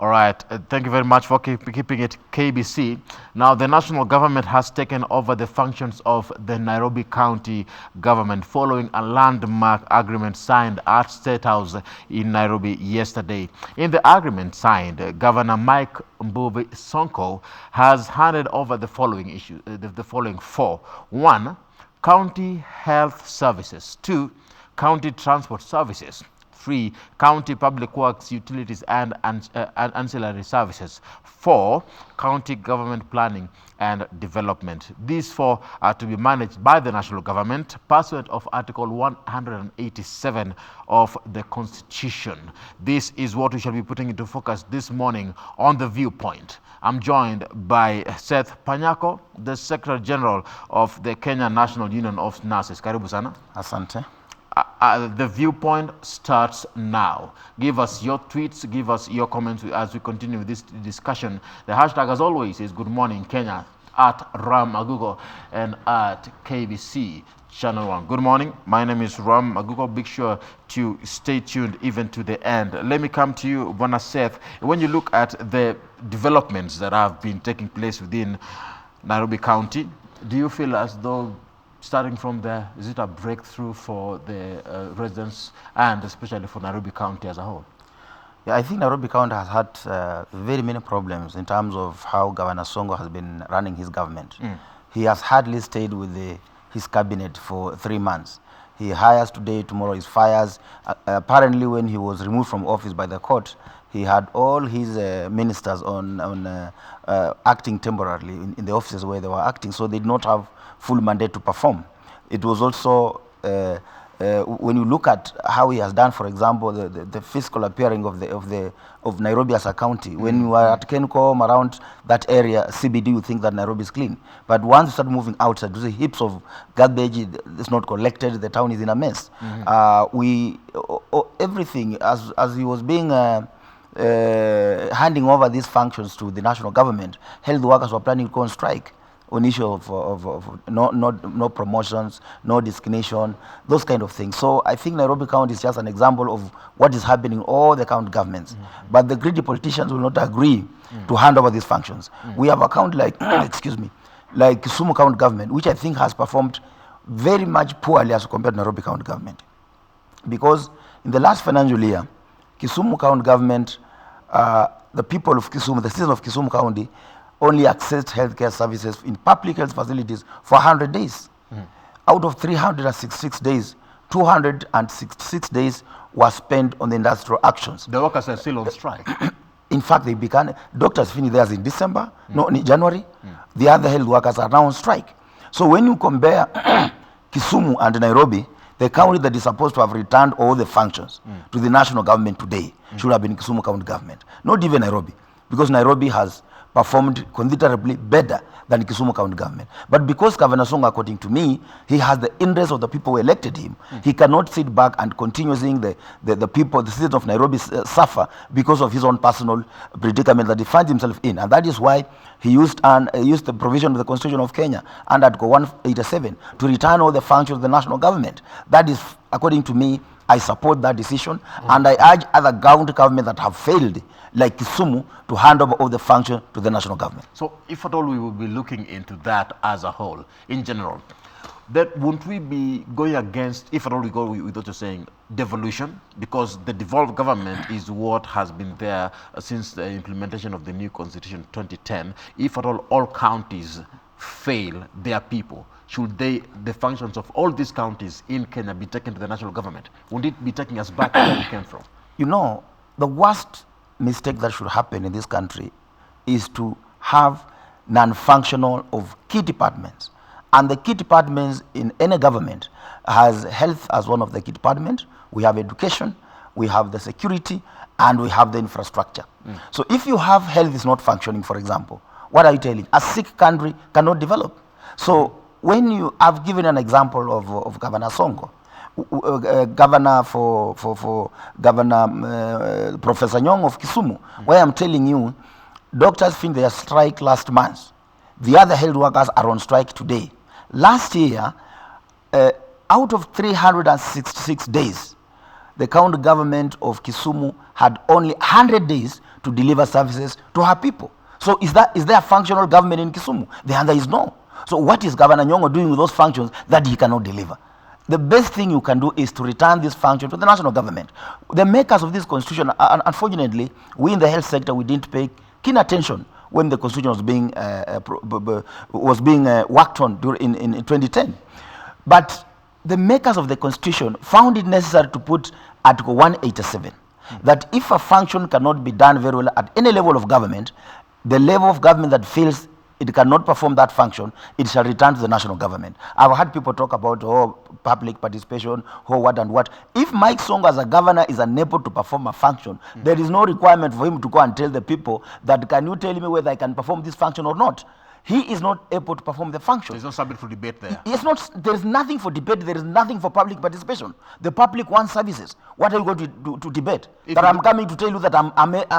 All right, thank you very much for keeping it KBC. Now, the national government has taken over the functions of the Nairobi County government following a landmark agreement signed at State House in Nairobi yesterday. In the agreement signed, Governor Mike Mbuvi Sonko has handed over the following issues, the following four. One, county health services. Two, county transport services. 3. County public works, utilities, and ancillary services. 4. County government planning and development. These four are to be managed by the national government pursuant of Article 187 of the Constitution. This is what we shall be putting into focus this morning on The Viewpoint. I'm joined by Seth Panyako, the Secretary General of the Kenya National Union of Nurses. Karibu sana. Asante. The Viewpoint starts now. Give us your tweets, give us your comments as we continue this discussion. The hashtag, as always, is Good Morning Kenya at Ram Agugo and at KBC Channel 1. Good morning. My name is Ram Agugo. Be sure to stay tuned even to the end. Let me come to you, Bwana Seth. When you look at the developments that have been taking place within Nairobi County, do you feel as though starting from there, is it a breakthrough for the residents and especially for Nairobi County as a whole? Yeah, I think Nairobi County has had very many problems in terms of how Governor Sonko has been running his government. He has hardly stayed with his cabinet for 3 months. He hires today, tomorrow he fires. Apparently, when he was removed from office by the court, he had all his ministers on acting temporarily in the offices where they were acting, so they did not have full mandate to perform. It was also, when you look at how he has done, for example, the physical appearing of Nairobi as a county. When you are at Kencom, around that area, CBD, you think that Nairobi is clean. But once you start moving outside, you see heaps of garbage, it's not collected, the town is in a mess. Everything, as he was being handing over these functions to the national government, health workers were planning to go on strike on issue of no promotions, no designation, those kind of things. So I think Nairobi County is just an example of what is happening in all the county governments. But the greedy politicians will not agree to hand over these functions. We have a county like, excuse me, like Kisumu County government, which I think has performed very much poorly as compared to Nairobi County government. Because in the last financial year, Kisumu County government, the people of Kisumu, the citizens of Kisumu County, only accessed healthcare services in public health facilities for 100 days. Out of 366 days, 266 days were spent on the industrial actions. The workers are still on strike. In fact, they began, doctors finished theirs in December, no, in January. The other health workers are now on strike. So when you compare Kisumu and Nairobi, the county that is supposed to have returned all the functions to the national government today should have been Kisumu County government, not even Nairobi, because Nairobi has performed considerably better than Kisumu County government. But because Governor Sonko, according to me, he has the interest of the people who elected him, he cannot sit back and continue seeing the people, the citizens of Nairobi suffer because of his own personal predicament that he finds himself in. And that is why he used the provision of the Constitution of Kenya under Article 187 to return all the functions of the national government. That is, according to me, I support that decision, and I urge other county governments that have failed, like Kisumu, to hand over all the function to the national government. So if at all we will be looking into that as a whole, in general, that won't we be going against, if at all we go with what you're saying, devolution? Because the devolved government is what has been there since the implementation of the new constitution 2010. If at all counties fail their people, should the functions of all these counties in Kenya be taken to the national government? Wouldn't it be taking us back where we came from? You know, the worst mistake that should happen in this country is to have non-functional of key departments. And the key departments in any government has health as one of the key departments. We have education, we have the security, and we have the infrastructure. So if you have health is not functioning, for example, what are you telling? A sick country cannot develop. So when you have given an example of Governor Sonko, Governor Professor Nyong of Kisumu, where I'm telling you, doctors finished their strike last month. The other health workers are on strike today. Last year, out of 366 days, the county government of Kisumu had only 100 days to deliver services to her people. So is there a functional government in Kisumu? The answer is no. So what is Governor Nyong'o doing with those functions that he cannot deliver? The best thing you can do is to return this function to the national government. The makers of this constitution, unfortunately, we in the health sector, we didn't pay keen attention when the constitution was being worked on in 2010. But the makers of the constitution found it necessary to put Article 187, that if a function cannot be done very well at any level of government, the level of government that feels it cannot perform that function, it shall return to the national government. I've heard people talk about public participation, what and what. If Mike Song as a governor is unable to perform a function, there is no requirement for him to go and tell the people that, can you tell me whether I can perform this function or not? He is not able to perform the function. There's no subject for debate there. There is nothing for debate. There is nothing for public participation. The public wants services. What are you going to do to debate? That I'm coming to tell you that I'm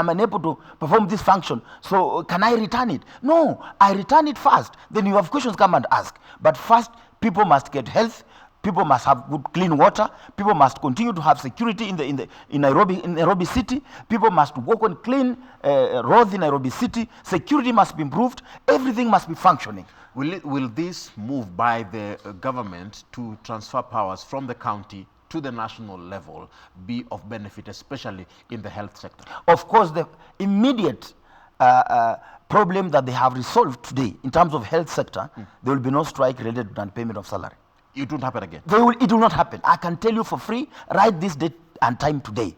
unable to perform this function. So can I return it? No, I return it first. Then you have questions, come and ask. But first, people must get health. People must have good clean water. People must continue to have security in Nairobi city. People must walk on clean roads in Nairobi city. Security must be improved. Everything must be functioning. Will this move by the government to transfer powers from the county to the national level be of benefit, especially in the health sector? Of course, the immediate problem that they have resolved today in terms of health sector, there will be no strike related to non-payment of salary. It won't happen again. It will not happen. I can tell you for free, write this date and time today.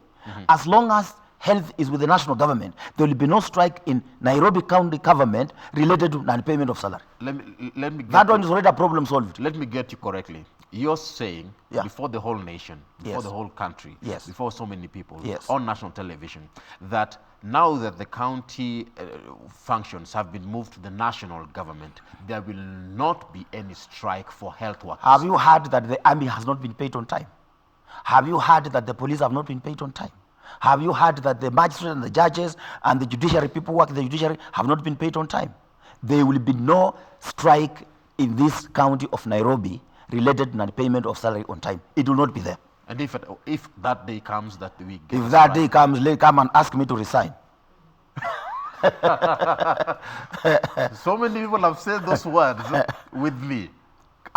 As long as health is with the national government, there will be no strike in Nairobi County government related to non-payment of salary. Let me that one is already a problem solved. Let me get you correctly. You're saying before the whole nation, before the whole country, before so many people, on national television, that now that the county functions have been moved to the national government, there will not be any strike for health workers. Have you heard that the army has not been paid on time? Have you heard that the police have not been paid on time? Have you heard that the magistrates and the judges and the judiciary, people working in the judiciary, have not been paid on time? There will be no strike in this county of Nairobi related to non-payment of salary on time. It will not be there. And if that day comes that we get If that day comes, come and ask me to resign. So many people have said those words with me.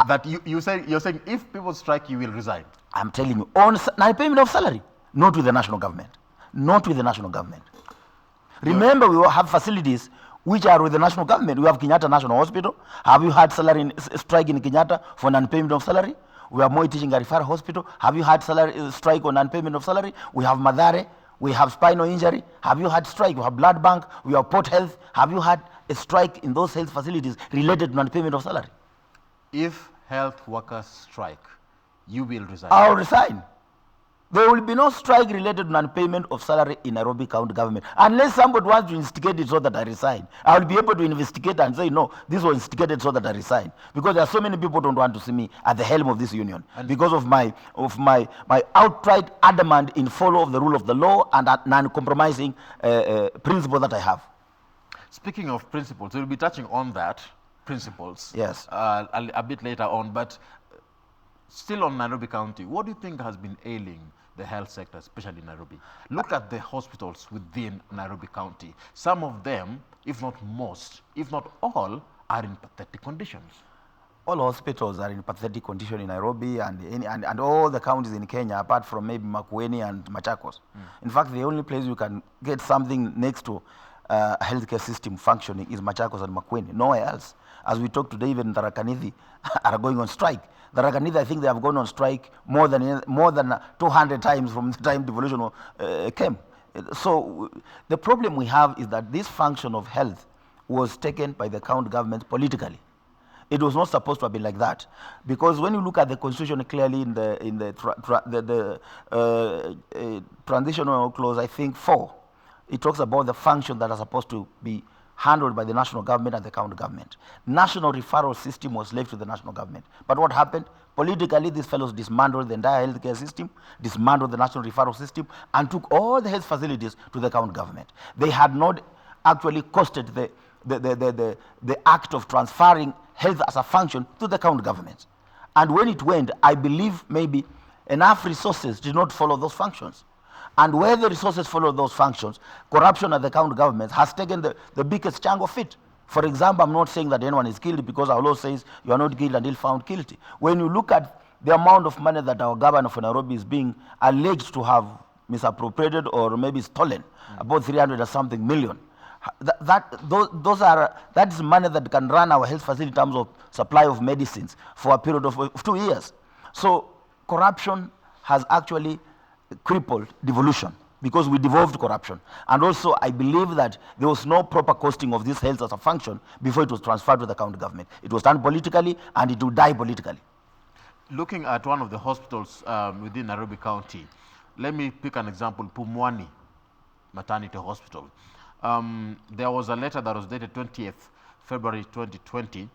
That you're saying if people strike, you will resign. I'm telling you, on non-payment of salary, not with the national government. Not with the national government. Remember, we have facilities which are with the national government. We have Kenyatta National Hospital. Have you had salary strike in Kenyatta for non-payment of salary? We have Moi Teaching and Referral Hospital. Have you had salary strike on non-payment of salary? We have Madare. We have spinal injury. Have you had strike? We have blood bank. We have Port Health. Have you had a strike in those health facilities related to non-payment of salary? If health workers strike, you will resign. I'll resign. There will be no strike related to non-payment of salary in Nairobi County government. Unless somebody wants to instigate it so that I resign. I will be able to investigate and say, no, this was instigated so that I resign. Because there are so many people who don't want to see me at the helm of this union. And because of my outright adamant in follow of the rule of the law and that non-compromising principle that I have. Speaking of principles, we'll be touching on that, principles, a bit later on. But still on Nairobi County, what do you think has been ailing the health sector, especially in Nairobi? Look at the hospitals within Nairobi County. Some of them, if not most, if not all, are in pathetic conditions. All hospitals are in pathetic condition in Nairobi and all the counties in Kenya, apart from maybe Makueni and Machakos. In fact, the only place you can get something next to a healthcare system functioning is Machakos and Makueni, nowhere else. As we talk today, even Tharaka Nithi are going on strike. Tharaka Nithi, I think they have gone on strike more than 200 times from the time devolution came. So the problem we have is that this function of health was taken by the county government politically. It was not supposed to have been like that, because when you look at the constitution clearly in the transitional clause, I think 4, it talks about the function that are supposed to be handled by the national government and the county government. National referral system was left to the national government. But what happened? Politically, these fellows dismantled the entire healthcare system, dismantled the national referral system, and took all the health facilities to the county government. They had not actually costed the act of transferring health as a function to the county government. And when it went, I believe maybe enough resources did not follow those functions. And where the resources follow those functions, corruption at the county government has taken the biggest chunk of it. For example, I'm not saying that anyone is guilty because our law says you are not guilty until found guilty. When you look at the amount of money that our governor of Nairobi is being alleged to have misappropriated or maybe stolen, about 300 or something million, that is money that can run our health facility in terms of supply of medicines for a period of 2 years. So corruption has actually crippled devolution because we devolved corruption. And also, I believe that there was no proper costing of this health as a function before it was transferred to the county government. It was done politically, and it will die politically. Looking at one of the hospitals within Nairobi County, let me pick an example, Pumwani Maternity Hospital. There was a letter that was dated 20th February 2020.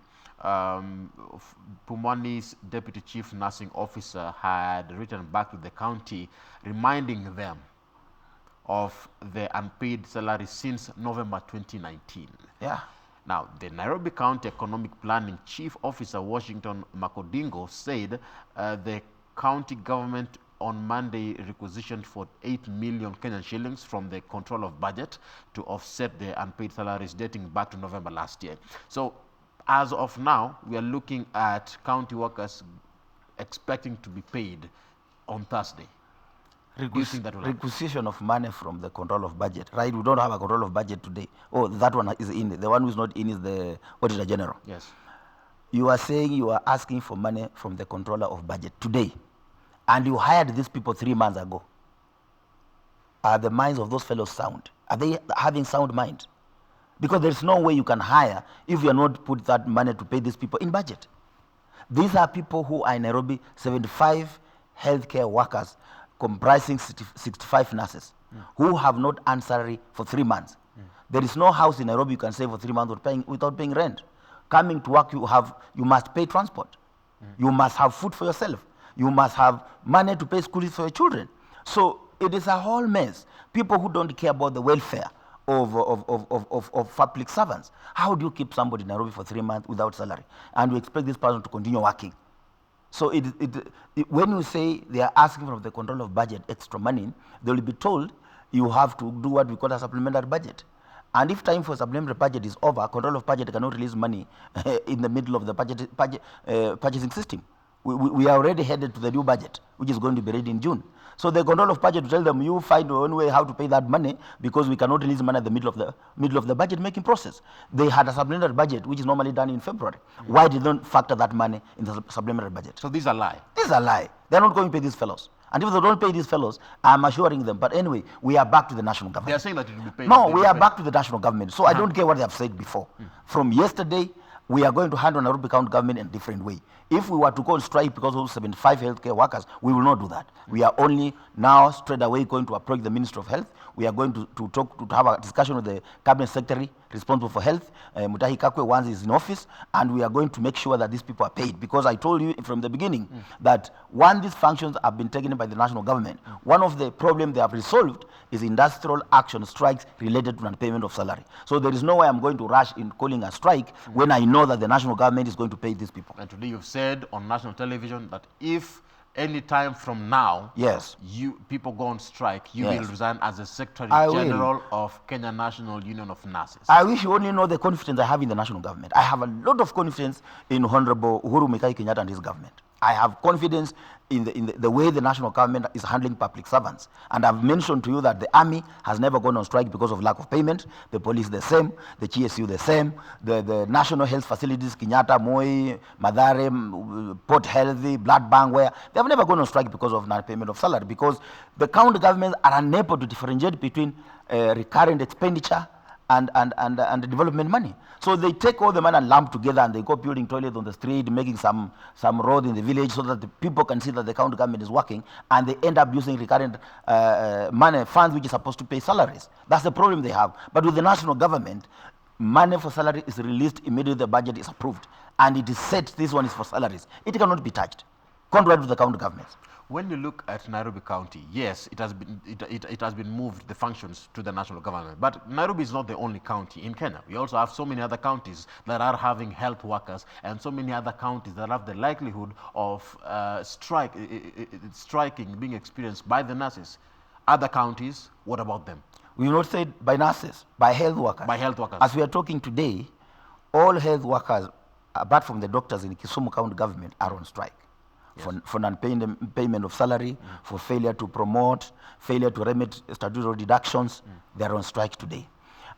Pumwani's Deputy Chief Nursing Officer had written back to the county reminding them of the unpaid salary since November 2019. Yeah. Now, the Nairobi County Economic Planning Chief Officer Washington Makodingo said the county government on Monday requisitioned for 8 million Kenyan shillings from the control of budget to offset the unpaid salaries dating back to November last year. So, as of now, we are looking at county workers expecting to be paid on Thursday. Requisition of money from the control of budget, right? We don't have a control of budget today. Oh, that one is in. The one who is not in is the Auditor General. Yes. You are saying you are asking for money from the controller of budget today, and you hired these people 3 months ago. Are the minds of those fellows sound? Are they having sound mind? Because there's no way you can hire if you are not put that money to pay these people in budget. These are people who are in Nairobi, 75 healthcare workers comprising 65 nurses who have not earned salary for 3 months. There is no house in Nairobi you can stay for 3 months without paying rent. Coming to work, you must pay transport. You must have food for yourself. You must have money to pay school fees for your children. So it is a whole mess. People who don't care about the welfare of public servants. How do you keep somebody in Nairobi for 3 months without salary? And you expect this person to continue working? So when you say they are asking from the control of budget extra money, they will be told you have to do what we call a supplementary budget. And if time for supplementary budget is over, control of budget cannot release money in the middle of the purchasing system. We are already headed to the new budget, which is going to be ready in June. So the control of budget will tell them, you find your own way how to pay that money because we cannot release money at the middle of the budget making process. They had a supplementary budget, which is normally done in February. Why did they not factor that money in the supplementary budget? So these are lie. These are lie. They're not going to pay these fellows. And if they don't pay these fellows, I'm assuring them. But anyway, we are back to the national government. They are saying that it will be paid. No, we are back to the national government. So I don't care what they have said before. From yesterday, we are going to handle Nairobi County government in a different way. If we were to go on strike because of 75 healthcare workers, we will not do that. We are only now straight away going to approach the Minister of Health. We are going to have a discussion with the Cabinet Secretary responsible for health, Mutahi Kakwe, once he's in office, and we are going to make sure that these people are paid. Because I told you from the beginning that when these functions have been taken by the national government, one of the problems they have resolved is industrial action strikes related to non-payment of salary. So there is no way I'm going to rush in calling a strike when I know that the national government is going to pay these people. And today you've said on national television that if any time from now, yes, people go on strike, you yes, will resign as the Secretary General of Kenya National Union of Nurses. I wish you only know the confidence I have in the national government. I have a lot of confidence in Honorable Uhuru Muigai Kenyatta and his government. I have confidence in the way the national government is handling public servants. And I've mentioned to you that the army has never gone on strike because of lack of payment. The police the same, the GSU the same, the national health facilities, Kenyatta, Moi, Mathare, Port Healthy, Blood Bank, where they have never gone on strike because of non-payment of salary, because the county governments are unable to differentiate between recurrent expenditure and the development money. So they take all the money and lump together and they go building toilets on the street, making some road in the village so that the people can see that the county government is working, and they end up using recurrent money, funds which is supposed to pay salaries. That's the problem they have. But with the national government, money for salary is released immediately the budget is approved, and it is set, this one is for salaries. It cannot be touched, contrary to the county governments. When you look at Nairobi County, yes, it has been moved the functions to the national government. But Nairobi is not the only county in Kenya. We also have so many other counties that are having health workers, and so many other counties that have the likelihood of striking being experienced by the nurses. Other counties, what about them? We will not say by nurses, by health workers. By health workers. As we are talking today, all health workers, apart from the doctors in Kisumu County government, are on strike. Yes. For non-payment of salary, for failure to promote, failure to remit statutory deductions, they are on strike today.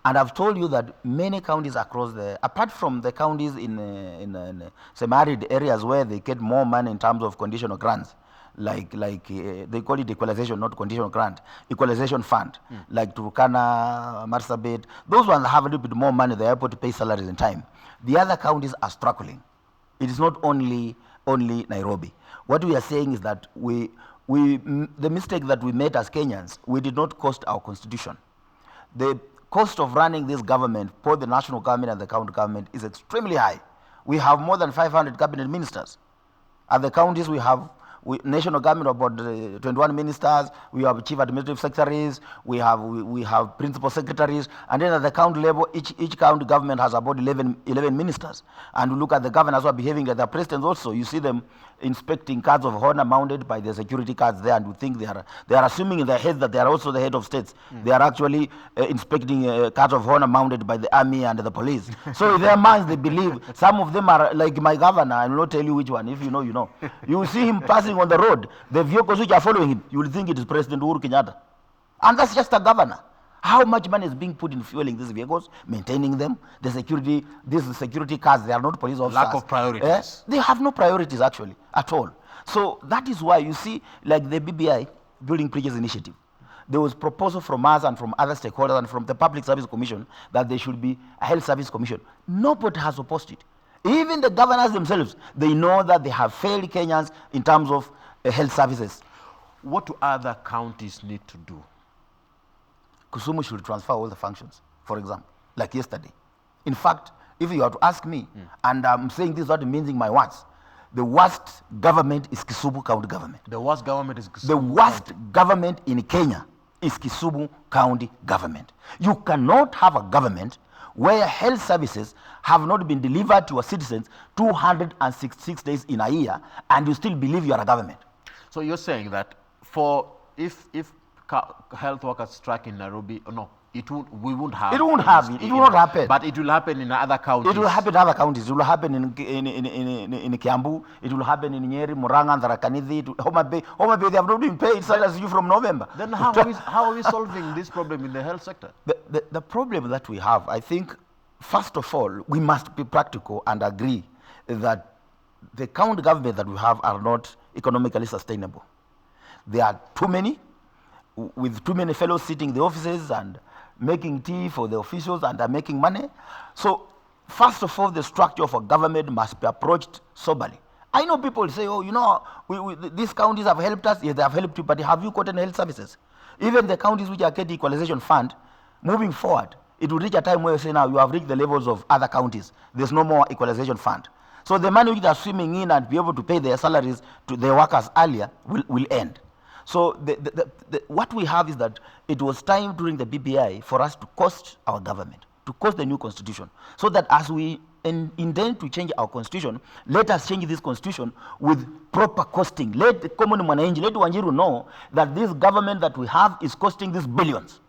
And I've told you that many counties across apart from the counties in semi-arid areas where they get more money in terms of conditional grants, like they call it equalization, not conditional grant, equalization fund, like Turkana, Marsabit, those ones have a little bit more money, they're able to pay salaries in time. The other counties are struggling. It is not only Nairobi. What we are saying is that the mistake that we made as Kenyans, we did not cost our constitution. The cost of running this government, both the national government and the county government, is extremely high. We have more than 500 cabinet ministers. At the counties, we have national government about 21 ministers, we have chief administrative secretaries, we have principal secretaries, and then at the county level, each county government has about 11 ministers. And we look at the governors who are behaving like their presidents also. You see them inspecting cards of honor mounted by the security cards there, and you think they are assuming in their heads that they are also the head of states. They are actually inspecting cards of honor mounted by the army and the police. So in their minds they believe, some of them are like my governor, I will not tell you which one, if you know, you know. You will see him passing on the road, the vehicles which are following him, you will think it is President Uhuru Kenyatta. And that's just a governor. How much money is being put in fueling these vehicles, maintaining them, these security cars, they are not police officers. Lack of priorities. They have no priorities actually, at all. So that is why you see, like the BBI, Building Bridges Initiative, there was proposal from us and from other stakeholders and from the Public Service Commission that there should be a health service commission. Nobody has opposed it. Even the governors themselves, they know that they have failed Kenyans in terms of health services. What do other counties need to do? Kisumu should transfer all the functions, for example, like yesterday. In fact, if you are to ask me, and I'm saying this without mincing my words, the worst government is Kisumu County government. The worst government is Kisumu. The worst government in Kenya is Kisumu County government. You cannot have a government where health services have not been delivered to your citizens 266 days in a year, and you still believe you are a government. So you're saying that if health workers strike in Nairobi, no, we won't have. It won't happen. It will not happen. But it will happen in other counties. It will happen in other counties. It will happen in Kiambu. It will happen in Nyeri, Murang'a, Tharaka-Nithi, Homa Bay. Homa Bay, they have not been paid salaries due from November. Then how are we solving this problem in the health sector? The problem that we have, I think, first of all, we must be practical and agree that the county government that we have are not economically sustainable. There are too many, with too many fellows sitting in the offices and making tea for the officials and are making money. So first of all, the structure of a government must be approached soberly. I know people say, oh, you know, these counties have helped us. Yes, they have helped you, but have you gotten health services? Even the counties which are getting equalization fund, moving forward, it will reach a time where you say now you have reached the levels of other counties. There's no more equalization fund. So the money which they are swimming in and be able to pay their salaries to their workers earlier will end. So what we have is that it was time during the BBI for us to cost our government, to cost the new constitution, so that as we intend to change our constitution, let us change this constitution with proper costing. Let the common mwananchi, let Wanjiru know that this government that we have is costing these billions.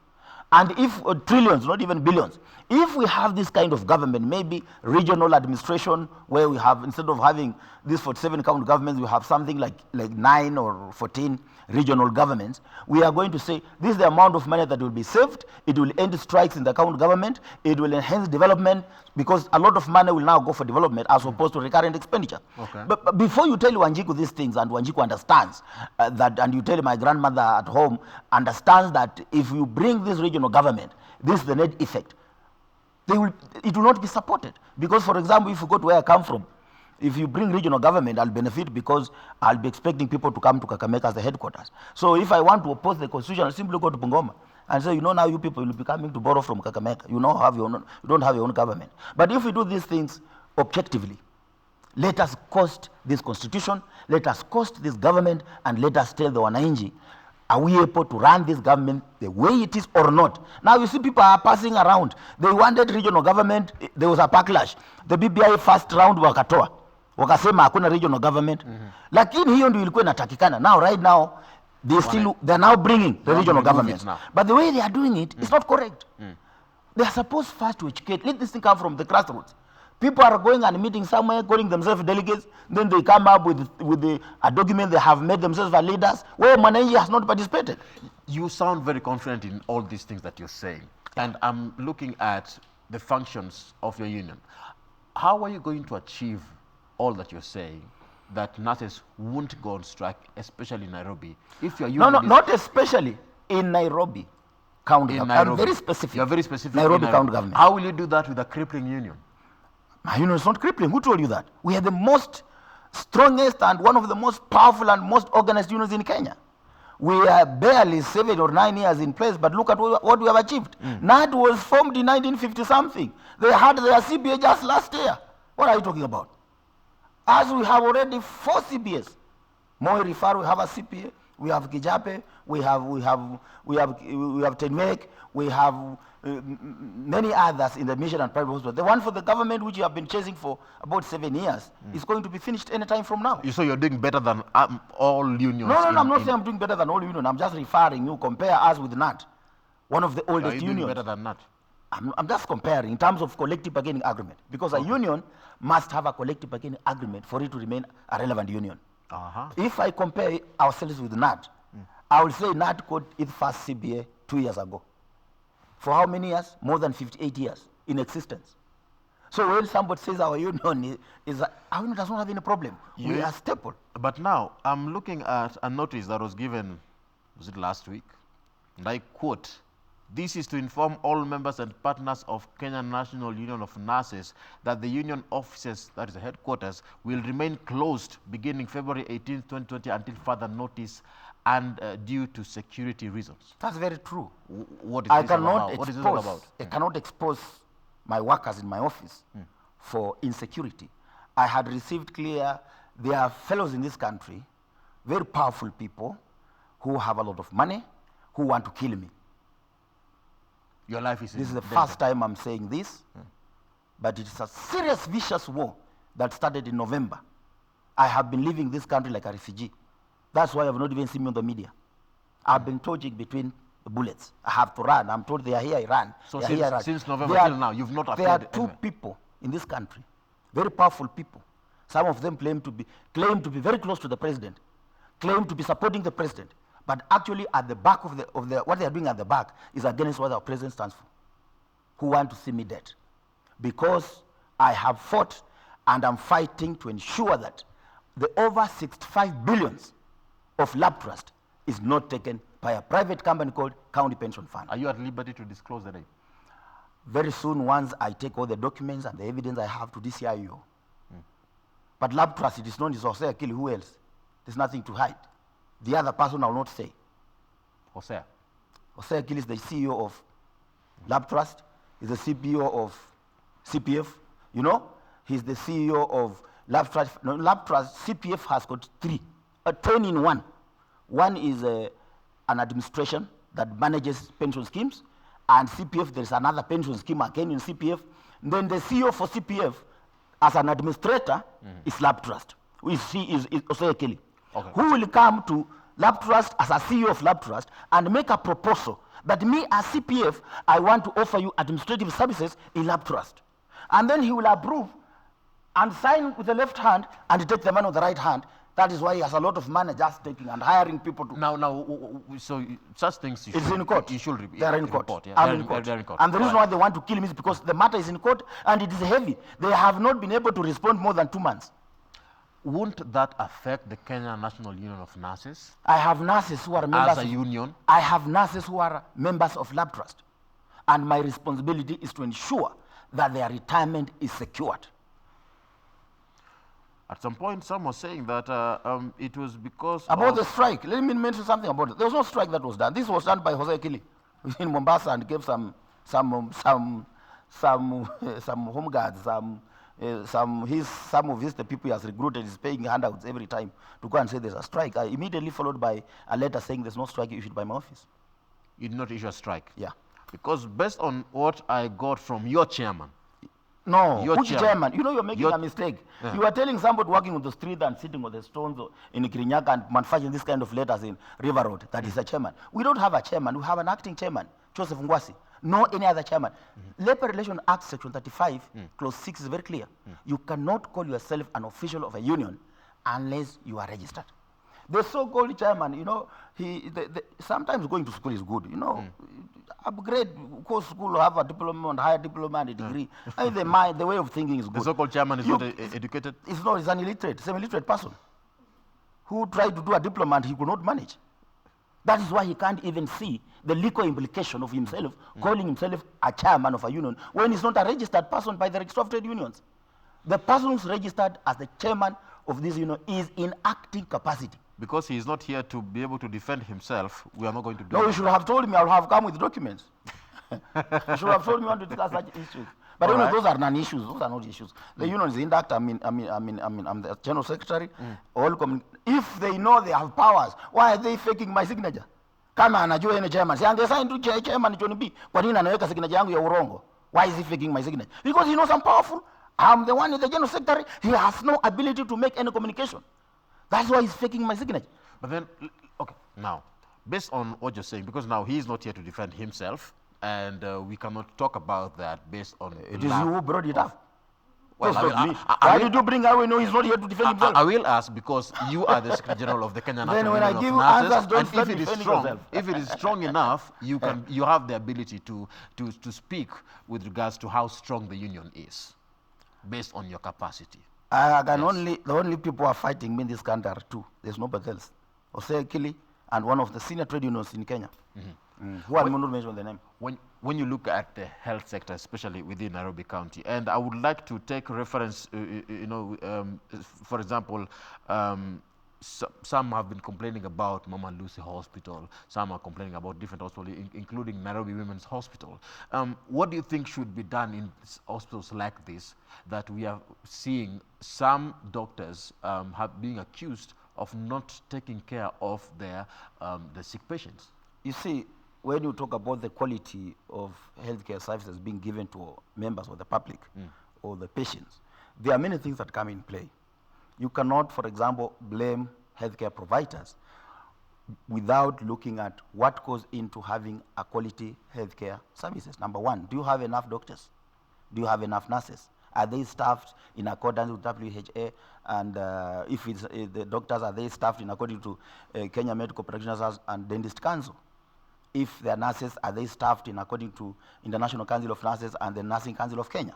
And if trillions, not even billions, if we have this kind of government, maybe regional administration, where we have, instead of having these 47 county governments, we have something like 9 or 14 regional governments, we are going to say this is the amount of money that will be saved. It will end strikes in the county government. It will enhance development, because a lot of money will now go for development as opposed to recurrent expenditure. Okay. But before you tell Wanjiku these things, and Wanjiku understands that, and you tell my grandmother at home understands that if you bring this regional government, this is the net effect. It will not be supported. Because, for example, if you go to where I come from, if you bring regional government, I'll benefit because I'll be expecting people to come to Kakamega as the headquarters. So if I want to oppose the constitution, I'll simply go to Bungoma and say, you know, now you people will be coming to borrow from Kakamega. You don't have your own government. But if we do these things objectively, Let us cost this constitution, let us cost this government, and let us tell the Wananchi, are we able to run this government the way it is or not? Now you see people are passing around. They wanted regional government, there was a backlash. The BBI first round wakatoa. Wakasema hakuna regional government. Lakini hiyo ndio ilikuwa inatakikana. Now right now, they're now bringing the regional government. But the way they are doing it is not correct. They are supposed first to educate. Let this thing come from the grassroots. People are going and meeting somewhere, calling themselves delegates, then they come up with a document they have made themselves as leaders, where Mwananchi has not participated. You sound very confident in all these things that you're saying. And I'm looking at the functions of your union. How are you going to achieve all that you're saying, that nurses won't go on strike, especially in Nairobi, if your union not especially in Nairobi County government. I'm very specific. You're very specific. Nairobi County government. How will you do that with a crippling union? My union is not crippling. Who told you that? We are the most strongest and one of the most powerful and most organized unions in Kenya. We are barely 7 or 9 years in place, but look at what we have achieved. NAD was formed in 1950 something. They had their CBA just last year. What are you talking about? As we have already 4 CBAs. Moi Rifar, we have a CPA. We have Kijape. We have Tenwek. We have many others in the mission and private hospital. The one for the government, which you have been chasing for about 7 years, is going to be finished any time from now. So you're doing better than all unions? No, I'm not saying I'm doing better than all unions. I'm just referring you, compare us with NAT, one of the oldest unions. Are you doing better than NAT? I'm just comparing in terms of collective bargaining agreement, because a union must have a collective bargaining agreement for it to remain a relevant union. If I compare ourselves with NAT, I will say NAT got its first CBA 2 years ago. For how many years? More than 58 years in existence. So when somebody says our union our union does not have any problem. We are stable. But now, I'm looking at a notice that was given, was it last week? And I quote, "This is to inform all members and partners of Kenya National Union of Nurses that the union offices, that is the headquarters, will remain closed beginning February 18, 2020 until further notice and due to security reasons." That's very true. What is this all about? What is this all about? I cannot expose my workers in my office for insecurity. I had received clear, there are fellows in this country, very powerful people who have a lot of money, who want to kill me. Your life is This is the first time I'm saying this, but it's a serious, vicious war that started in November. I have been living this country like a refugee. That's why I've not even seen me on the media. I've been dodging between the bullets. I have to run. I'm told they are here, I ran. So since November till now, you've not appeared There are 2 people in this country, very powerful people. Some of them claim to be very close to the president, claim to be supporting the president. But actually at the back of what they are doing at the back is against what our president stands for, who want to see me dead. Because I have fought and I'm fighting to ensure that the over 65 billions of lab trust is not taken by a private company called County Pension Fund. Are you at liberty to disclose the name? Very soon, once I take all the documents and the evidence I have to DCIO. But lab trust, it is known as Hosea Kili. Who else? There's nothing to hide. The other person I will not say. Hosea Kili is the CEO of Lab Trust. He's the CPO of CPF. You know, he's the CEO of Lab Trust. No, Lab Trust, CPF has got 3, 10 in 1. One is an administration that manages pension schemes, and CPF, there's another pension scheme again in CPF. And then the CEO for CPF, as an administrator, is Lab Trust. We see is Hosea Kili. Okay. Who will come to Lab Trust as a CEO of Lab Trust and make a proposal that me as CPF, I want to offer you administrative services in Lab Trust. And then he will approve and sign with the left hand and take the money with the right hand. That is why he has a lot of money just taking and hiring people to... So such things... It's in court. You should report. They are in court. I'm in court. And the reason why they want to kill him is because the matter is in court and it is heavy. They have not been able to respond more than 2 months. Won't that affect the Kenya National Union of Nurses? I have nurses who are members... As a union? I have nurses who are members of Lab Trust. And my responsibility is to ensure that their retirement is secured. At some point, some were saying that it was because about the strike. Let me mention something about it. There was no strike that was done. This was done by Hosea Kili in Mombasa and gave some home guards, some of the people he has recruited is paying handouts every time to go and say there's a strike. Immediately followed by a letter saying there's no strike issued by my office. You did not issue a strike? Yeah. Because based on what I got from your chairman. No, Your which chairman? You know you're making Your- a mistake. Yeah. You are telling somebody working on the street and sitting on the stones in Kirinyaga and manufacturing this kind of letters in River Road that is a chairman. We don't have a chairman. We have an acting chairman, Joseph Ngwasi. No any other chairman. Labor Relation Act Section 35, Clause 6 is very clear. You cannot call yourself an official of a union unless you are registered. The so-called chairman, you know, sometimes going to school is good, you know. Upgrade, go to school, have a diploma and higher diploma and a degree. I mean, the way of thinking is good. The so-called chairman is not educated? It's not, he's an illiterate, semi-illiterate person who tried to do a diploma and he could not manage. That is why he can't even see the legal implication of himself calling himself a chairman of a union when he's not a registered person by the Registrar of Trade Unions. The person who's registered as the chairman of this union is in acting capacity. Because he is not here to be able to defend himself, we are not going to do No, that. you should have told me. I would have come with documents. You should have told me when to discuss such issues. But you know, those are non-issues. Those are not issues. The union is intact. I'm the general secretary. If they know they have powers, why are they faking my signature? Kama anajua yeye chairman. Si angesign tu chairman John B. Kwa nini anaweka signature yangu ya urongo? Why is he faking my signature? Because he knows I'm powerful. I'm the one in the general secretary. He has no ability to make any communication. That's why he's faking my signature. But then, okay, now, based on what you're saying, because now he's not here to defend himself, and we cannot talk about that based on... It is you who brought it up. Well, That's not me. Why did you bring out? No, he's not here to defend himself. I will ask because you are the Secretary General of the Kenyan Then National when I Union give of you Nurses, answers, don't and start if it is defending strong, yourself. if it is strong enough, you have the ability to speak with regards to how strong the union is, based on your capacity. I can the only people who are fighting me in this country are two. There's nobody else. Osei Kili and one of the senior trade unions in Kenya. Who I will not mention the name. When you look at the health sector, especially within Nairobi County, and I would like to take reference, for example, some have been complaining about Mama Lucy Hospital. Some are complaining about different hospitals, including Nairobi Women's Hospital. What do you think should be done in hospitals like this, that we are seeing some doctors being accused of not taking care of the sick patients? You see, when you talk about the quality of healthcare services being given to members of the public or the patients, there are many things that come in play. You cannot, for example, blame healthcare providers without looking at what goes into having a quality healthcare services. Number one, do you have enough doctors? Do you have enough nurses? Are they staffed in accordance with WHA? And if it's the doctors, are they staffed in accordance to Kenya Medical Practitioners and Dentist Council? If they are nurses, are they staffed in according to International Council of Nurses and the Nursing Council of Kenya?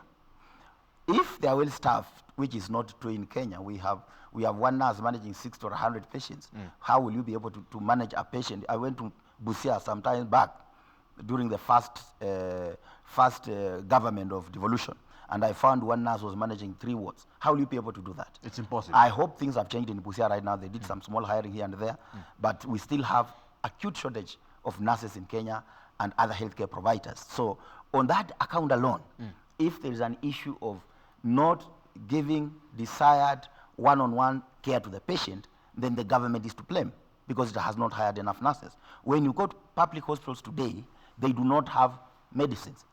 If they are well staffed, which is not true in Kenya, we have one nurse managing 60 or 100 patients. How will you be able to manage a patient? I went to Busia some time back during the first government of devolution, and I found one nurse was managing 3 wards. How will you be able to do that? It's impossible. I hope things have changed in Busia right now. They did some small hiring here and there, but we still have acute shortage of nurses in Kenya and other healthcare providers. So on that account alone, if there is an issue of not giving desired one-on-one care to the patient, then the government is to blame because it has not hired enough nurses. When you go to public hospitals today, they do not have medicines.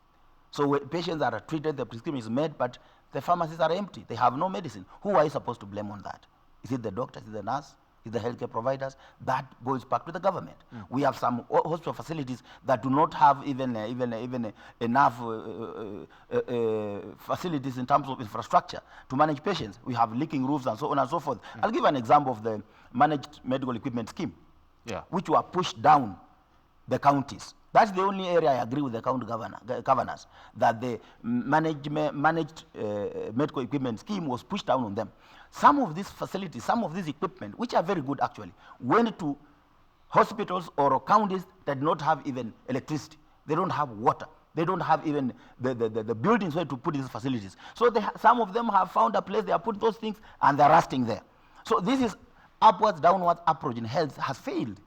So when patients are treated, the prescription is made, but the pharmacies are empty. They have no medicine. Who are you supposed to blame on that? Is it the doctor? Is it the nurse? Is the healthcare providers? That goes back to the government. We have some hospital facilities that do not have even enough facilities in terms of infrastructure to manage patients. We have leaking roofs and so on and so forth. I'll give an example of the managed medical equipment scheme, which were pushed down the counties. That's the only area I agree with the county governors, that the managed medical equipment scheme was pushed down on them. Some of these facilities, some of these equipment, which are very good actually, went to hospitals or counties that do not have even electricity. They don't have water. They don't have even the buildings where to put these facilities. So some of them have found a place, they have put those things, and they're rusting there. So this is upwards, downwards approach in health has failed.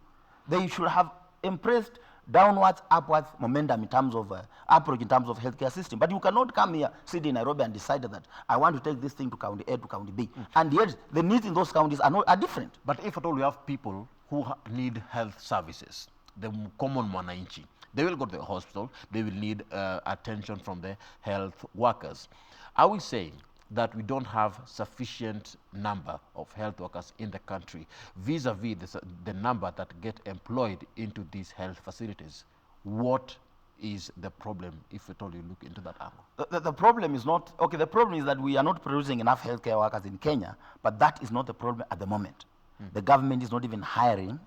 They should have embraced downwards, upwards momentum in terms of approach in terms of healthcare system. But you cannot come here, sit in Nairobi and decide that I want to take this thing to county A to county B. And yet the needs in those counties are different. But if at all you have people who need health services, the common mwananchi, they will go to the hospital, they will need attention from the health workers. Are we saying that we don't have sufficient number of health workers in the country vis-a-vis the number that get employed into these health facilities? What is the problem, if at all you look into that angle? The problem is not, okay, the problem is that we are not producing enough healthcare workers in Kenya, but that is not the problem at the moment. The government is not even hiring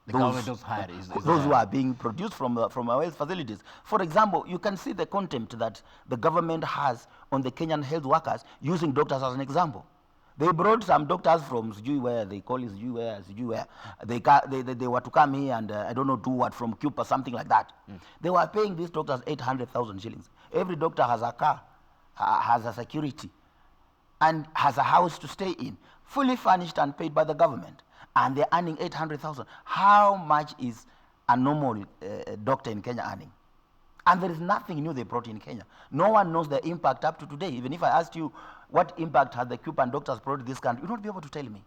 those who are being produced from our health facilities. For example, you can see the contempt that the government has on the Kenyan health workers, using doctors as an example. They brought some doctors from Sijui where, they call it Sijui where. They were to come here and I don't know, do what, from Cuba, something like that. They were paying these doctors 800,000 shillings. Every doctor has a car, has a security, and has a house to stay in, fully furnished and paid by the government. And they're earning 800,000. How much is a normal doctor in Kenya earning? And there is nothing new they brought in Kenya. No one knows the impact up to today. Even if I asked you what impact has the Cuban doctors brought to this country, you won't be able to tell me.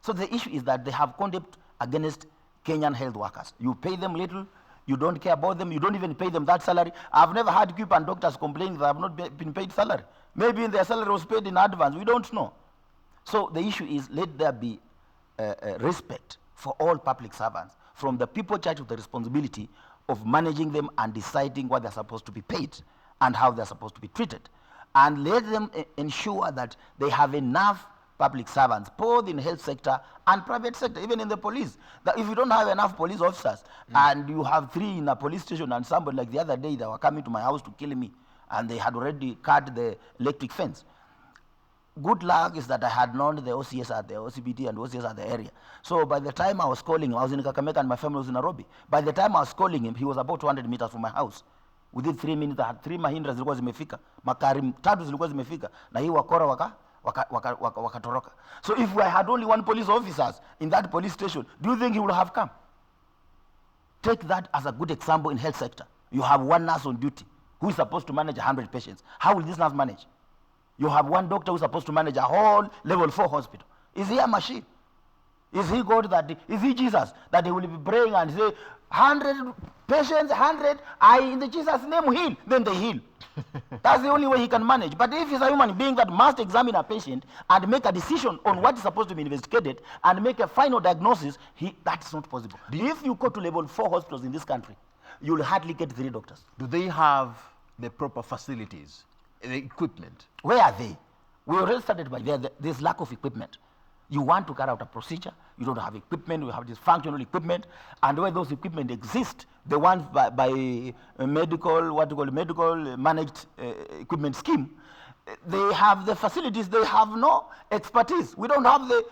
So the issue is that they have contempt against Kenyan health workers. You pay them little, you don't care about them, you don't even pay them that salary. I've never had Cuban doctors complaining that they have not been paid salary. Maybe their salary was paid in advance, we don't know. So the issue is, let there be respect for all public servants, from the people charged with the responsibility of managing them and deciding what they're supposed to be paid and how they're supposed to be treated. And let them ensure that they have enough public servants, both in health sector and private sector, even in the police. That if you don't have enough police officers and you have 3 in a police station, and somebody like the other day, they were coming to my house to kill me and they had already cut the electric fence. Good luck is that I had known the OCS at the OCBT and OCS at the area. So by the time I was calling him, I was in Kakamega and my family was in Nairobi. By the time I was calling him, he was about 200 meters from my house. Within 3 minutes, I had 3 Mahindra zilikuwa zimefika. Makari 3 zilikuwa zimefika. Na hii wakora wakatoroka. So if I had only 1 police officers in that police station, do you think he would have come? Take that as a good example in health sector. You have 1 nurse on duty who is supposed to manage 100 patients. How will this nurse manage? You have 1 doctor who's supposed to manage a whole level 4 hospital. Is he a machine? Is he God is he Jesus that he will be praying and say, 100 patients, 100, in the Jesus name heal, then they heal. That's the only way he can manage. But if he's a human being that must examine a patient and make a decision on what is supposed to be investigated and make a final diagnosis, that's not possible. If you go to level 4 hospitals in this country, you'll hardly get 3 doctors. Do they have the proper facilities? The equipment? Where are they? We already started by there. There's lack of equipment. You want to carry out a procedure, you don't have equipment, we have dysfunctional equipment, and where those equipment exist, the ones by medical managed equipment scheme, they have the facilities, they have no expertise. We don't have the,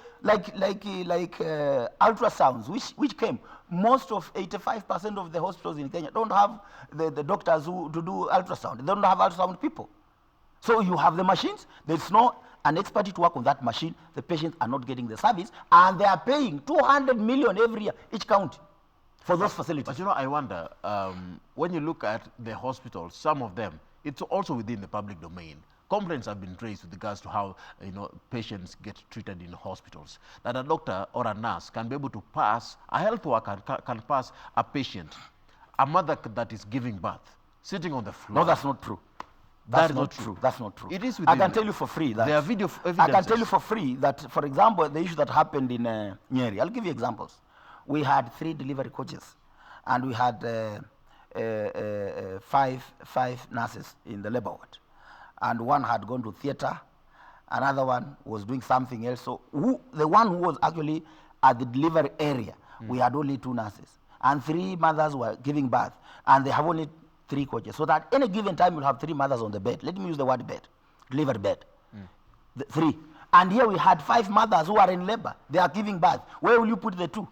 ultrasounds, which came. Most of 85% of the hospitals in Kenya don't have the doctors to do ultrasound. They don't have ultrasound people. So you have the machines, there's no an expert to work on that machine, the patients are not getting the service, and they are paying 200 million every year, each county, for those facilities. But you know, I wonder, when you look at the hospitals, some of them, it's also within the public domain. Complaints have been raised with regards to how patients get treated in hospitals. That a doctor or a nurse can be able to pass, a health worker can pass a patient, a mother that is giving birth, sitting on the floor. No, that's not true. That's not true. That's not true. It is I can tell you for free that there are video evidences. I can tell you for free that, for example, the issue that happened in Nyeri. I'll give you examples. We had 3 delivery coaches, and we had 5 nurses in the labor ward, and 1 had gone to theater, another one was doing something else. So the one who was actually at the delivery area, we had only 2 nurses, and 3 mothers were giving birth, and they have only 3 coaches. So that any given time you'll have 3 mothers on the bed. Let me use the word bed, delivery bed. 3. And here we had 5 mothers who are in labor. They are giving birth. Where will you put the 2?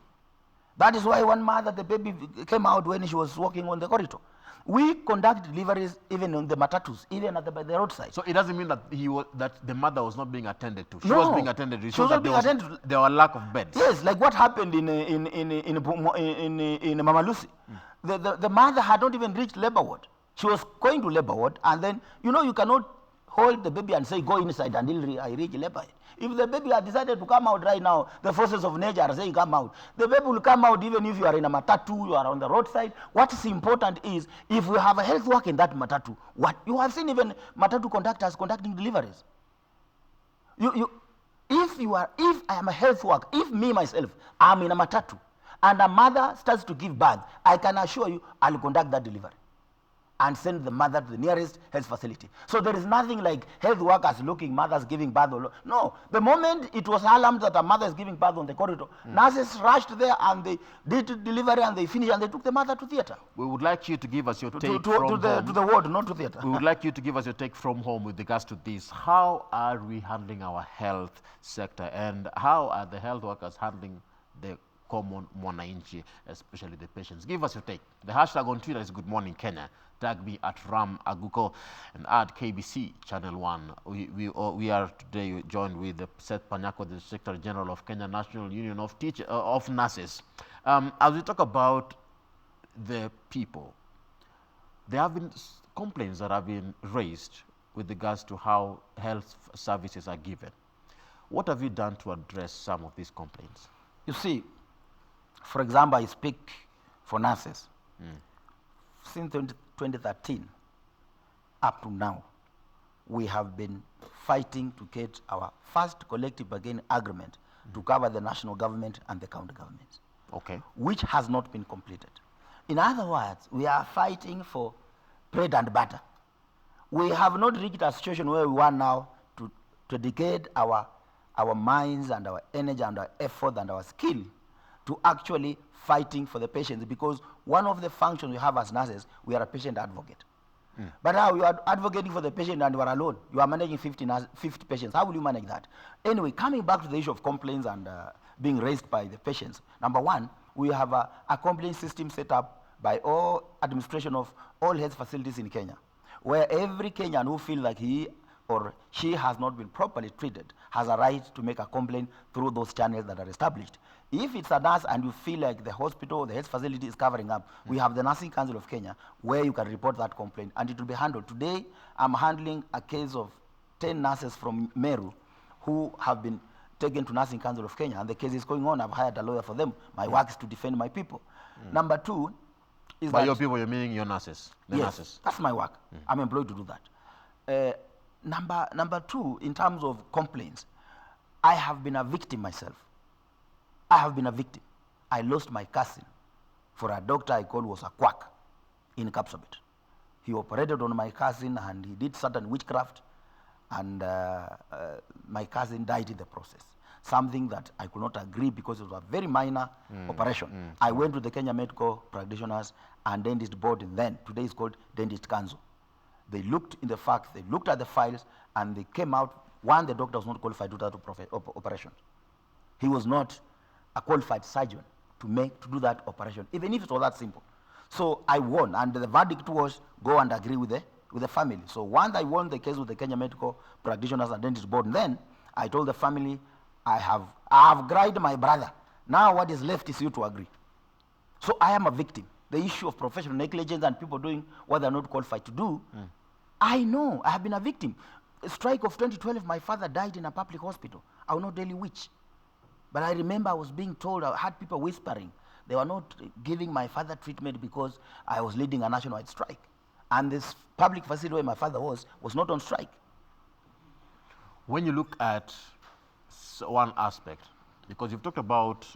That is why one mother, the baby came out when she was walking on the corridor. We conduct deliveries even on the matatus, even at by the roadside. So it doesn't mean that that the mother was not being attended to. She No, was being attended to. It she shows was that not being attended to. there were lack of beds. Yes, like what happened in Mama Lucy. The mother had not even reached labor ward. She was going to labor ward, and then you cannot hold the baby and say go inside until I reach labor. If the baby had decided to come out right now, the forces of nature are saying come out. The baby will come out even if you are in a matatu, you are on the roadside. What is important is if we have a health work in that matatu. What you have seen even matatu conductors conducting deliveries. If I am a health worker, if me myself I'm in a matatu and a mother starts to give birth, I can assure you I'll conduct that delivery and send the mother to the nearest health facility. So there is nothing like health workers looking mothers giving birth. No, the moment it was alarmed that a mother is giving birth on the corridor, nurses rushed there and they did delivery and they finished and they took the mother to theater. We would like you to give us your take to from home. To the ward, not to theater. We would like you to give us your take from home with regards to this. How are we handling our health sector, and how are the health workers handling the common mwananchi, especially the patients? Give us your take. The hashtag on Twitter is Good Morning Kenya. Tag me at Ram Aguko and at KBC Channel 1. We are today joined with Seth Panyako, the Secretary General of Kenya National Union of Nurses. As we talk about the people, there have been complaints that have been raised with regards to how health services are given. What have you done to address some of these complaints? You see, for example, I speak for nurses. Since 2013 up to now, we have been fighting to get our first collective bargaining agreement to cover the national government and the county governments, which has not been completed. In other words, we are fighting for bread and butter. We have not reached a situation where we want now to dedicate our minds and our energy and our effort and our skill to actually fighting for the patients, because one of the functions we have as nurses, we are a patient advocate. But now you are advocating for the patient and you are alone. You are managing 50 patients. How will you manage that? Anyway, coming back to the issue of complaints and being raised by the patients. Number one, we have a complaint system set up by all administration of all health facilities in Kenya, where every Kenyan who feels like he or she has not been properly treated has a right to make a complaint through those channels that are established. If it's a nurse and you feel like the hospital or the health facility is covering up, we have the Nursing Council of Kenya where you can report that complaint and it will be handled. Today, I'm handling a case of 10 nurses from Meru who have been taken to Nursing Council of Kenya, and the case is going on. I've hired a lawyer for them. My work is to defend my people. Number two is by your people, you're meaning your nurses, the yes, nurses. That's my work. I'm employed to do that. Number two, in terms of complaints, I have been a victim myself. I have been a victim. I lost my cousin for a doctor I called was a quack in Kapsabet. He operated on my cousin and he did certain witchcraft, and my cousin died in the process. Something that I could not agree because it was a very minor operation. I went to the Kenya Medical Practitioners and Dentist Board, and then today it's called Dentist Council. They looked in the facts, they looked at the files, and they came out, one, the doctor was not qualified to do that operation. He was not a qualified surgeon to do that operation, even if it was that simple. So I won, and the verdict was go and agree with the family. So once I won the case with the Kenya Medical Practitioners and Dentist Board, and then I told the family, I have grilled my brother. Now what is left is you to agree. So I am a victim. The issue of professional negligence and people doing what they're not qualified to do, I know, I have been a victim. A strike of 2012, my father died in a public hospital. I will not tell you which. But I remember I was being told, I had people whispering, they were not giving my father treatment because I was leading a nationwide strike. And this public facility where my father was not on strike. When you look at one aspect, because you've talked about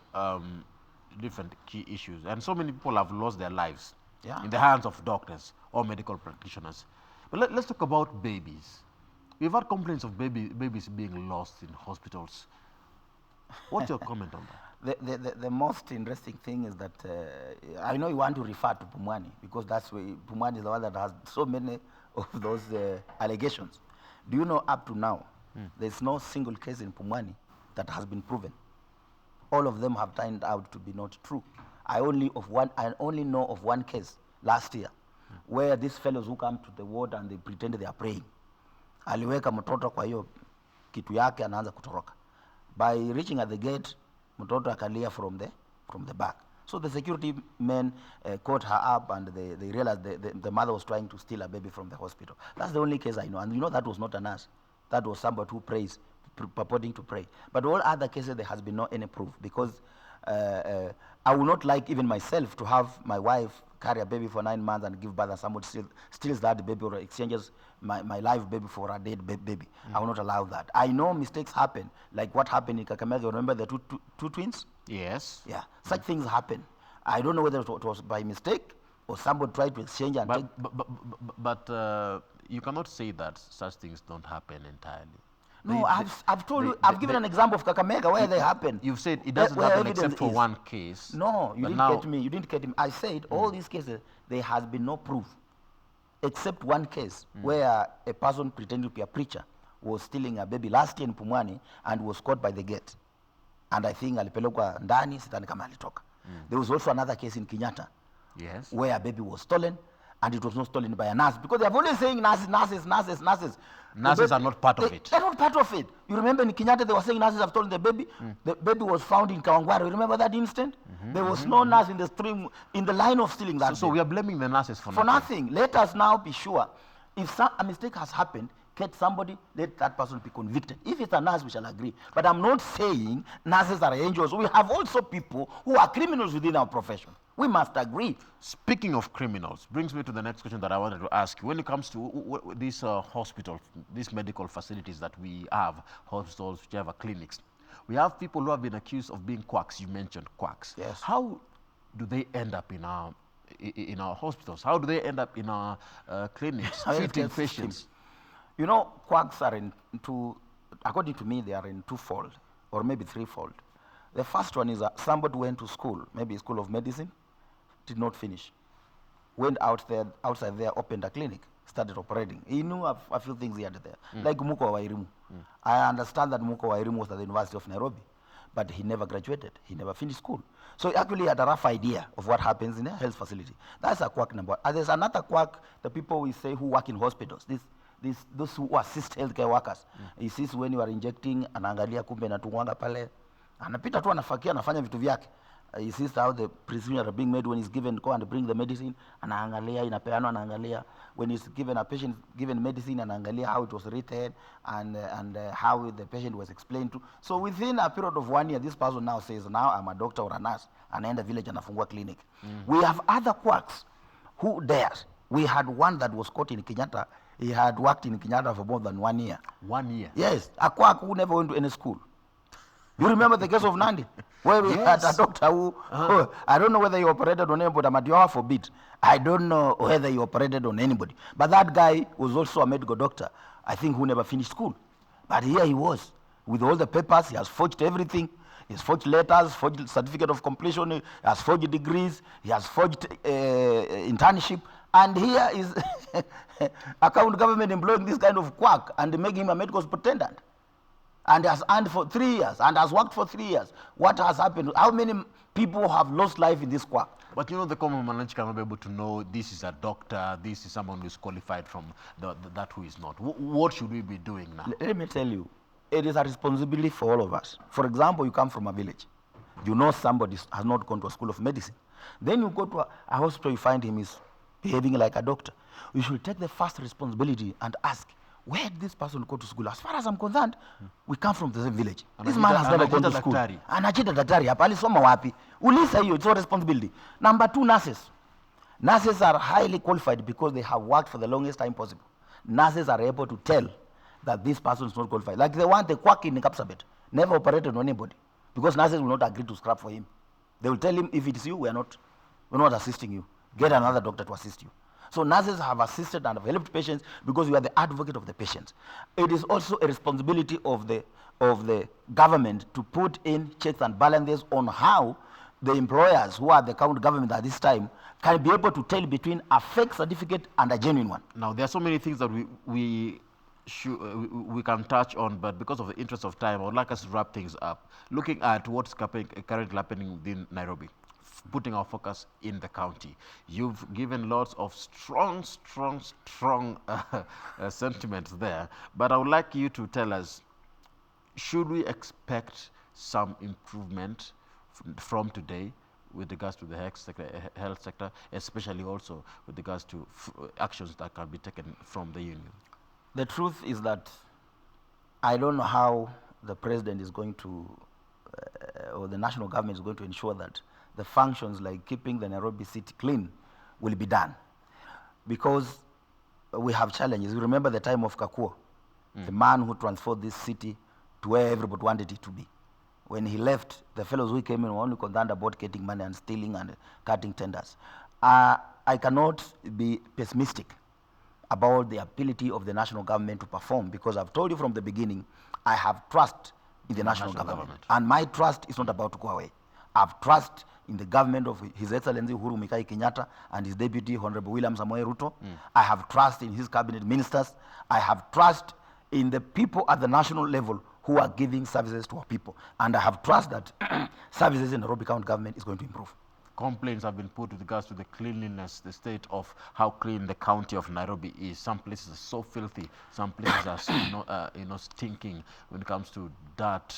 different key issues, and so many people have lost their lives in the hands of doctors or medical practitioners. But let's talk about babies. We've had complaints of babies being lost in hospitals. What's your comment on that? The most interesting thing is that I know you want to refer to Pumwani because that's where Pumwani is the one that has so many of those allegations. Do you know up to now, there's no single case in Pumwani that has been proven. all of them have turned out to be not true. I only know of one case last year where these fellows who come to the ward and they pretend they are praying. Aliweka mtoto kwa hiyo kitu yake, anaanza kutoroka. By reaching at the gate, mtoto akalia from the back. So the security men caught her up, and they realized the mother was trying to steal a baby from the hospital. That's the only case I know. And you know, that was not a nurse. That was somebody who prays, purporting to pray. But all other cases, there has been no any proof, because I would not like even myself to have my wife carry a baby for 9 months and give birth, and somebody steals that baby or exchanges my live baby for a dead baby. I will not allow that. I know mistakes happen, like what happened in Kakamega. Remember the two twins? Yes. Yeah, such things happen. I don't know whether it was by mistake or somebody tried to exchange and take. But you cannot say that such things don't happen entirely. No, I've told you, I've given an example of Kakamega where they happen. You've said it doesn't happen except for one case. No, you didn't get me. You didn't get me. I said all these cases, there has been no proof, except one case where a person pretending to be a preacher was stealing a baby last year in Pumwani and was caught by the gate. And I think alipelekwa ndani, sidhani kama alitoka. There was also another case in Kenyatta, yes, where a baby was stolen, and it was not stolen by a nurse, because they are always saying nurses. Nurses are not part of it. They're not part of it. You remember in Kenyatta, they were saying nurses have stolen the baby. The baby was found in Kawangware. You remember that instant? There was no nurse in the stream, in the line of stealing that. So we are blaming the nurses for nothing. Let us now be sure, if a mistake has happened, get somebody, let that person be convicted. If it's a nurse, we shall agree. But I'm not saying nurses are angels. We have also people who are criminals within our profession. We must agree. Speaking of criminals, brings me to the next question that I wanted to ask you. When it comes to these hospitals, these medical facilities that we have, hospitals, whichever clinics, we have people who have been accused of being quacks. You mentioned quacks. Yes. How do they end up in our hospitals? How do they end up in our clinics treating patients? You know, quacks are according to me, they are in twofold, or maybe threefold. The first one is that somebody went to school, maybe a school of medicine, did not finish, went outside there, opened a clinic, started operating. He knew a few things here and there, like Muko Wairimu. I understand that Muko Wairimu was at the University of Nairobi, but he never graduated. He never finished school. So he actually had a rough idea of what happens in a health facility. That's a quack number. And there's another quack, the people we say who work in hospitals. Those who assist healthcare workers. He sees when you are injecting, anaangalia kumbe natungwanga pale, anapita tu anafakia, anafanya vitu vyake. He sees how the procedures are being made when he's given, go and bring the medicine, anaangalia, inapeanwa, anaangalia. When he's given a patient given medicine, anaangalia how it was written and how the patient was explained to. So within a period of 1 year, this person now says, now I'm a doctor or a nurse, anaenda village anafungua clinic. We have other quacks who dares. We had one that was caught in Kenyatta. He had worked in Kenyatta for more than 1 year. 1 year? Yes, a quack who never went to any school. You remember the case of Nandi, where we had a doctor who, I don't know whether he operated on anybody, but you forbid. I don't know whether he operated on anybody. But that guy was also a medical doctor, I think, who never finished school. But here he was, with all the papers. He has forged everything. He has forged letters, forged certificate of completion, he has forged degrees, he has forged internship. And here is account government employing this kind of quack and making him a medical superintendent. And has earned for 3 years and has worked for 3 years. What has happened? How many people have lost life in this quack? But you know, the common man cannot be able to know this is a doctor, this is someone who is qualified from that who is not. What should we be doing now? Let me tell you, it is a responsibility for all of us. For example, you come from a village. You know somebody has not gone to a school of medicine. Then you go to a hospital, you find him is behaving like a doctor. You should take the first responsibility and ask, where did this person go to school? As far as I'm concerned, we come from the same village. This man has never gone to school. Anajita daktari hapa, alisoma wapi? Ulisa hiyo, it's your responsibility. Number 2, nurses. Nurses are highly qualified because they have worked for the longest time possible. Nurses are able to tell that this person is not qualified. Like the quack in Kapsabet, never operated on anybody, because nurses will not agree to scrap for him. They will tell him, if it is you, we're not assisting you. Get another doctor to assist you. So nurses have assisted and have helped patients because you are the advocate of the patients. It is also a responsibility of the government to put in checks and balances on how the employers, who are the county government at this time, can be able to tell between a fake certificate and a genuine one. Now, there are so many things that we we can touch on, but because of the interest of time, I would like us to wrap things up. Looking at what's currently happening in Nairobi, putting our focus in the county. You've given lots of strong sentiments there, but I would like you to tell us, should we expect some improvement from today with regards to the health sector, especially also with regards to actions that can be taken from the union? The truth is that I don't know how the president is going to, or the national government is going to ensure that the functions like keeping the Nairobi city clean will be done. Because we have challenges. You remember the time of Kakuo, the man who transferred this city to where everybody wanted it to be. When he left, the fellows who came in were only concerned about getting money and stealing and cutting tenders. I cannot be pessimistic about the ability of the national government to perform, because I've told you from the beginning, I have trust in the national government. And my trust is not about to go away. I have trust in the government of His Excellency Uhuru Muigai Kenyatta and his deputy, Honorable William Samoei Ruto. I have trust in his cabinet ministers. I have trust in the people at the national level who are giving services to our people. And I have trust that services in the Nairobi County government is going to improve. Complaints have been put with regards to the cleanliness, the state of how clean the county of Nairobi is. Some places are so filthy, some places are so, stinking when it comes to dirt,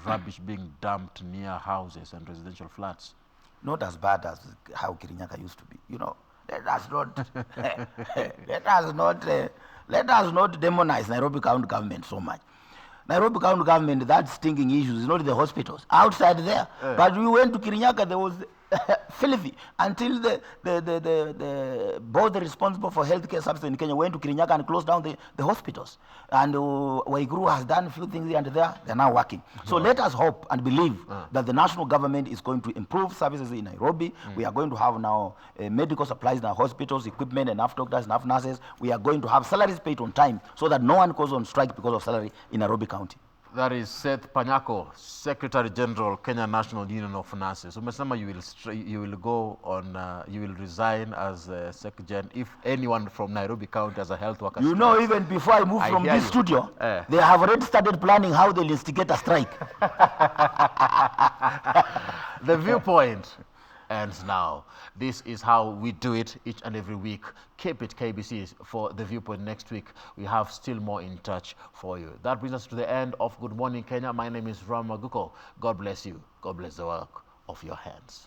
rubbish being dumped near houses and residential flats. Not as bad as how Kirinyaga used to be. Let us not demonize Nairobi County government so much. Nairobi County government, that stinking issue is not the hospitals outside there. But we went to Kirinyaga, there was filthy until the board responsible for healthcare services in Kenya went to Kirinyaga and closed down the hospitals. And Waiguru has done a few things here and there. They're now working. So let us hope and believe that the national government is going to improve services in Nairobi. We are going to have now medical supplies in our hospitals, equipment, enough doctors, enough nurses. We are going to have salaries paid on time so that no one goes on strike because of salary in Nairobi County. That is Seth Panyako, Secretary General, Kenya National Union of Nurses. Umesema you will go on, you will resign as Secretary if anyone from Nairobi County has a health worker. Even before I move from this studio, they have already started planning how they'll instigate a strike. The Viewpoint ends now. This is how we do it each and every week. Keep it KBC for The Viewpoint next week. We have still more in touch for you. That brings us to the end of Good Morning Kenya. My name is Ram Maguko. God bless you. God bless the work of your hands.